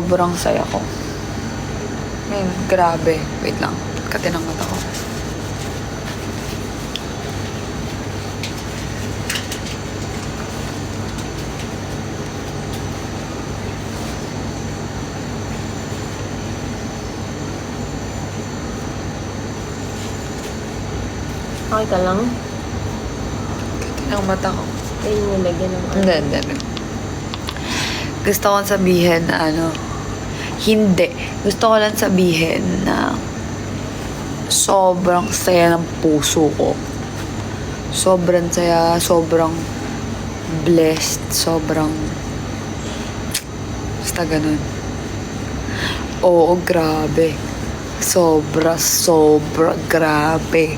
Sobrang saya ko. Grabe. Wait lang. Kati ng mata ko. Okay ka lang? Kati ng mata ko. Ayun yung lagyan ng Hindi. Gusto kong sabihin na hindi. Gusto ko lang sabihin na sobrang saya ng puso ko. Sobrang saya, sobrang blessed, sobrang basta ganun. Oo, grabe. Sobra grabe.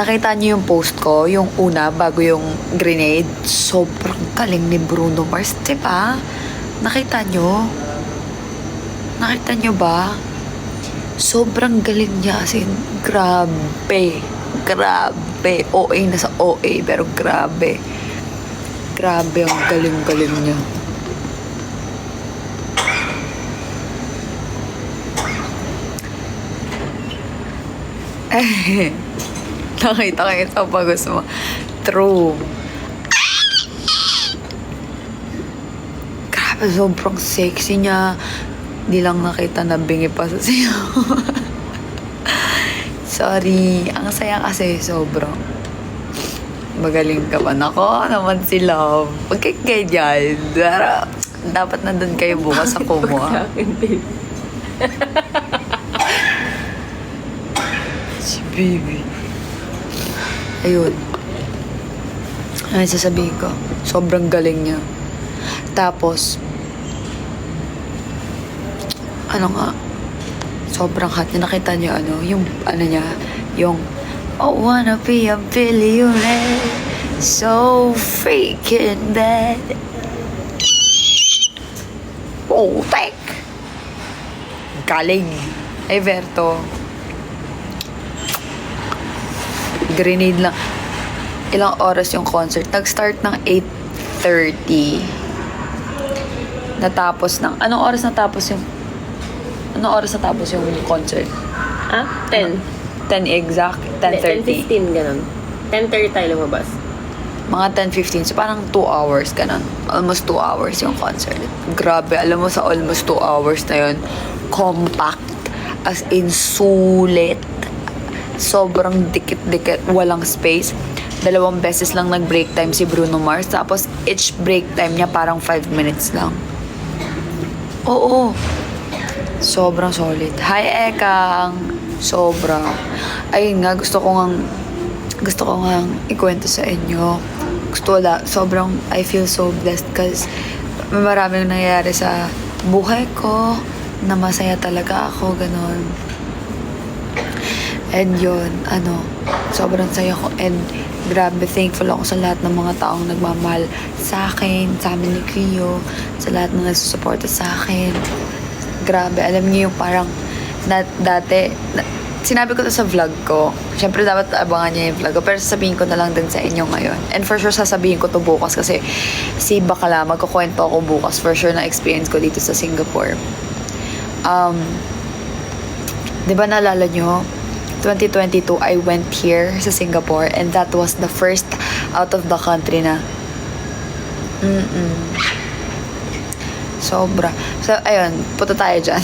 Nakita niyo yung post ko, yung una, bago yung grenade. Sobrang galing ni Bruno Mars, diba? Nakita niyo? Nakita niyo ba? Sobrang galing niya, as in, grabe. Grabe. OA na sa OA, pero grabe. Grabe, ang galing-galing niya. Nakita ko ito pag gusto mo. True. Grabe, sobrang sexy niya. Di lang nakita na bingi pa sa siya. Sorry. Ang saya kasi sobrang. Magaling ka pa. Nako naman si Love. Huwag kayo ganyan. Dapat nandun kayo bukas sa Kumu. Sa akin, babe. Si baby. Ayun. Ay, sasabihin ko. Sobrang galing niya. Tapos, sobrang hot niya. Nakita niyo yung niya, yung, I wanna be a billionaire, so freaking bad. Oh, tek! Galing. Ay, Verto. Grenade lang. Ilang oras yung concert? Nag-start ng 8:30. Natapos ng... Anong oras natapos yung concert? 10. 10 exact? 10:30? 10:15, ganun. 10:30 tayo lumabas. Mga 10:15. So, parang 2 hours, ganun. Almost 2 hours yung concert. Grabe. Alam mo, sa almost 2 hours na yun, compact. As in, sulit. Sobrang dikit-dikit. Walang space. 2 beses lang nag-break time si Bruno Mars. Tapos, each break time niya parang 5 minutes lang. Oo. Sobrang solid. Hi, Ekang. Sobra. Ayun nga, gusto ko nga ikwento sa inyo. Sobrang, I feel so blessed because maraming nangyayari sa buhay ko na masaya talaga ako, ganon. And yun, sobrang saya ko. And grabe, thankful ako sa lahat ng mga taong nagmamahal sa akin, sa amin ni Cleo, sa lahat ng nagsusuporta sa akin. Grabe, alam niyo yung parang sinabi ko to sa vlog ko. Siyempre, dapat abangan niyo yung vlog ko. Pero sasabihin ko na lang din sa inyo ngayon. And for sure, sasabihin ko to bukas kasi si Bakala, magkukwento ako bukas for sure na experience ko dito sa Singapore. Di ba naalala niyo? 2022, I went here sa Singapore and that was the first out of the country na sobra. So, ayun, punta tayo dyan.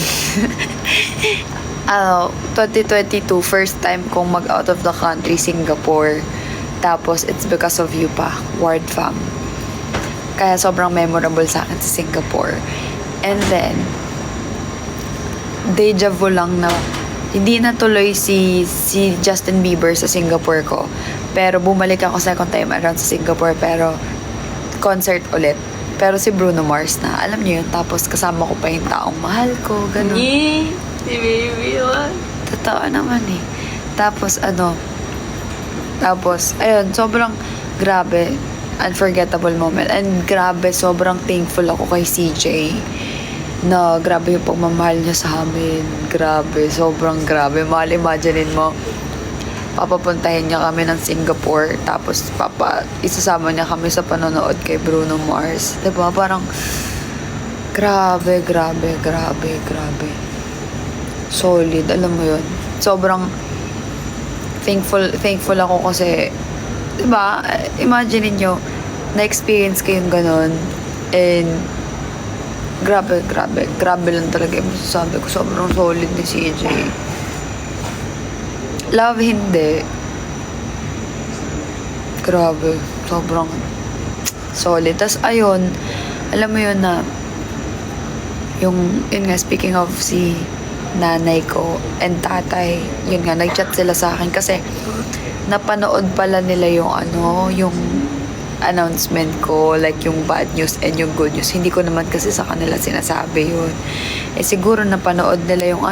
2022, first time kong mag-out of the country, Singapore. Tapos, it's because of you pa, Ward Fam. Kaya sobrang memorable sa akin sa Singapore. And then, deja vu lang na hindi natuloy si Justin Bieber sa Singapore ko. Pero bumalik ako second time around sa Singapore, pero concert ulit. Pero si Bruno Mars na, alam niyo yun. Tapos kasama ko pa yung taong mahal ko, gano'n. Si baby, what? Totoo naman eh. Tapos ayun, sobrang grabe, unforgettable moment. And grabe, sobrang thankful ako kay CJ. Na grabe yung pagmamahal niya sa amin. Grabe, sobrang grabe. Mahal, imaginein mo, papapuntahin niya kami ng Singapore, tapos isasama niya kami sa panonood kay Bruno Mars. Diba? Parang Grabe, grabe, grabe, grabe. Solid, alam mo yun. Sobrang thankful ako kasi, diba, imagine niyo na-experience ko yung ganun. And, grabe lang talaga yung masasabi ko. Sobrang solid ni CJ. Love, hindi. Grabe, sobrang solid. Tas ayun, alam mo yun na, yun nga, speaking of si nanay ko and tatay, yun nga, nag-chat sila sa akin kasi napanood pala nila yung yung announcement ko, like yung bad news and yung good news. Hindi ko naman kasi sa kanila sinasabi yun. Eh siguro napanood nila yung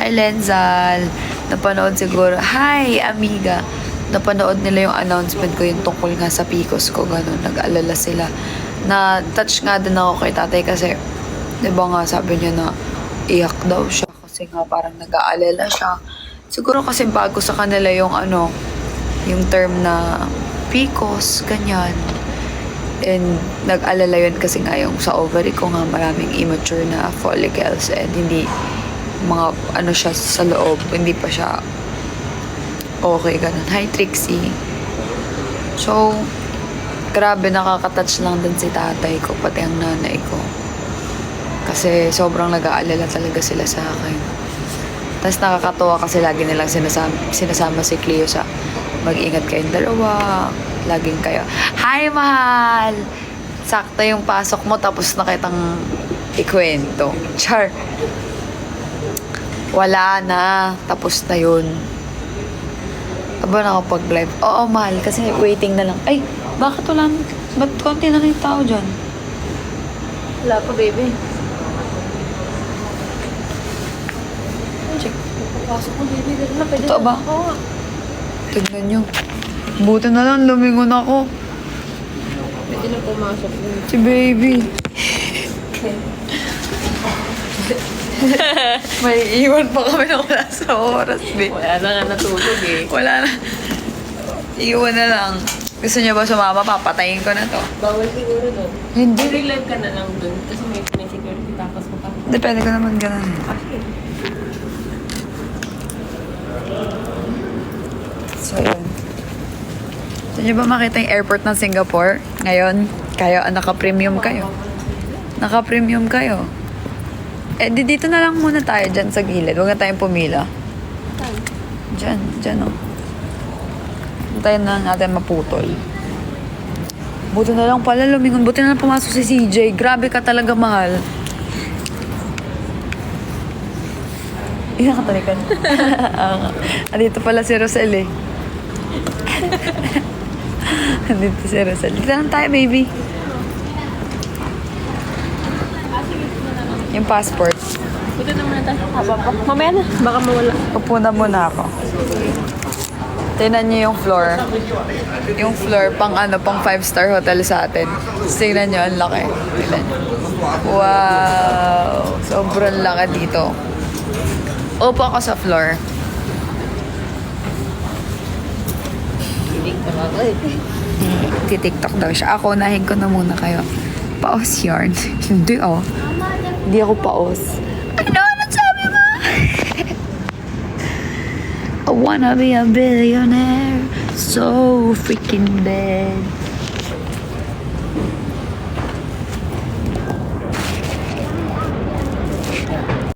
hi Lenzal, napanood siguro, hi amiga, napanood nila yung announcement ko, yung tungkol nga sa PCOS ko, gano'n, nag-alala sila. Na touch nga din ako kay tatay kasi, diba nga sabi niya na iyak daw siya kasi nga parang nag-aalala siya. Siguro kasi bago sa kanila yung yung term na PCOS, ganyan. And nag-alala yun kasi nga yung sa ovary ko nga maraming immature na follicles and hindi mga siya sa loob, hindi pa siya okay, ganun. Hi Trixie. So, grabe, nakaka-touch lang din si tatay ko, pati ang nanay ko. Kasi sobrang nag-aalala talaga sila sa akin. Tapos nakakatuwa kasi lagi nilang sinasama si Cleo sa mag-ingat kayong dalawa. Laging kayo, hi mahal! Sakto yung pasok mo tapos nakitang ikwento. Char! Wala na. Tapos na yun. Aba nakapag-live. Oo, mahal. Kasi waiting na lang. Ay, bakit wala? Ba't konti na yung tao dyan? Wala pa, baby. Check. Pasok ko, baby. Dali na, pwede Totoo ba? Oo. Tignan nyo. Buti na lang, lumingon ako. Pwede na pumasok. Si baby. May iwan pa kami na wala sa oras, babe. Wala na nga natulog eh. Wala na. Iwan na lang. Gusto niya ba sumama? Papatayin ko na to. Bawal siguro doon. Hindi. Relive ka na lang doon kasi may security tapos mo pa. Depende ko naman ganun. So, yun. Gusto niyo ba makita yung airport ng Singapore? Ngayon, naka-premium kayo. Naka-premium kayo. Eh, dito na lang muna tayo dyan sa gilid. Huwag na tayong pumila. Dyan o. Tayo na natin maputol. Buti na lang pala lumingon. Buti na lang pumasok si CJ. Grabe ka talaga, mahal. Nakatalikan. Andito pala si Rosel eh. Andito si Rosel. Dito lang tayo, baby. Yung passport. Punta na muna tayo. Mamaya na. Baka mawala. Pupuna muna ako. Tingnan niyo yung floor. Yung floor, pang 5-star hotel sa atin. Tingnan niyo, ang laki. Tingnan niyo. Wow! Sobrang laki dito. Upo ako sa floor. Titiktok daw siya. Ako, unahin ko na muna kayo. Paos yarn. Hindi oh. Hindi ako paos. Ano sabi mo? I wanna be a billionaire. So freaking bad.